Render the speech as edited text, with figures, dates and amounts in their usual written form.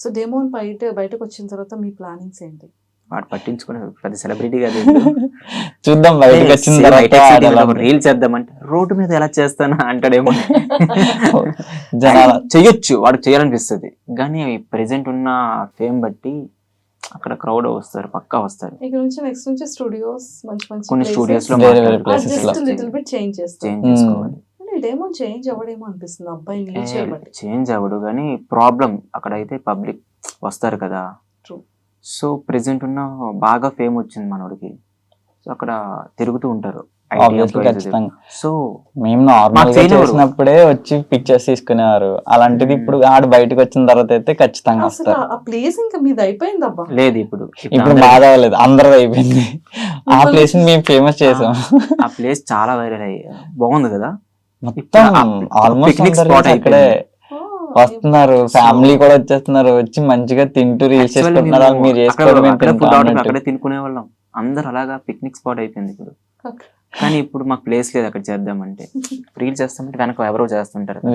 So demon బయటకు వచ్చిన తర్వాత మీ ప్లానింగ్స్ ఏంటి? వాడు పట్టించుకునే పెద్ద సెలబ్రిటీ కాదు. చూద్దాం బయటకు వచ్చిన తర్వాత రీల్ చేద్దామంటే రోడ్డు మీద ఎలా చేస్తానా అంటాడేమో. జనాల చెయ్యొచ్చు, వాడికి చేయాలనిపిస్తుంది, కానీ ప్రెసెంట్ ఉన్న ఫేమ్ బట్టి అక్కడ క్రౌడ్ వస్తారు, పక్కా వస్తారు. ఇక్కడ నుంచి నెక్స్ట్ నుంచి స్టూడియోస్ మంచి కొన్ని స్టూడియోస్ లో వేరే వేరే places లో. జస్ట్ లిటిల్ బిట్ చేంజ్ చేస్తాం. చేంజ్ చేసుకోవాలి. డెమోన్ చేంజ్ అవ్వడేమో అనిపిస్తుంది అబ్బాయి రీచ్ చేయబట్టి. చేంజ్ అవ్వడు, కానీ ప్రాబ్లం అక్కడ అయితే పబ్లిక్ వస్తారు కదా. True. సో ప్రెసెంట్ ఉన్న బాగా ఫేమ్ వచ్చింది మనోడికి, సో అక్కడ తిరుగుతూ ఉంటారు. Obviously ఖచ్చితంగా. సో మేము నార్మల్ మాకు గా చేయనివ్వరు. చేసినప్పుడే వచ్చి పిక్చర్స్ తీసుకునేవారు, అలాంటిది ఇప్పుడు ఆడు బయటకు వచ్చిన తర్వాత అయితే ఖచ్చితంగా అసలు వస్తారు. ఆ ప్లేస్ ఇంకా మీది అయిపోయింది అబ్బా. లేదు ఇప్పుడు ఇప్పుడు బాధ అవ్వలేదు, అందరిది అయిపోయింది. ఆ ప్లేస్ ని మేము ఫేమస్ చేసాం. ఆ ప్లేస్ చాలా వైరల్ అయ్యి బాగుంది కదా. మొత్తం ఆల్మోస్ట్ పిక్నిక్ స్పాట్ ఇక్కడే వస్తున్నారు, ఫ్యామిలీ కూడా వచ్చేస్తున్నారు, వచ్చి మంచిగా తింటూ రీల్స్ చేసుకుంటున్నారు. వాళ్ళు మీరు చేసుకోవడం అక్కడే తినుకునే వాళ్ళం అందరు, అలాగా పిక్నిక్ స్పాట్ అయిపోయింది ఇప్పుడు. కానీ ఇప్పుడు మాకు ప్లేస్ లేదు అక్కడ చేద్దామంటే, రీల్ చేస్తామంటే వెనక ఎవరో చేస్తుంటారు.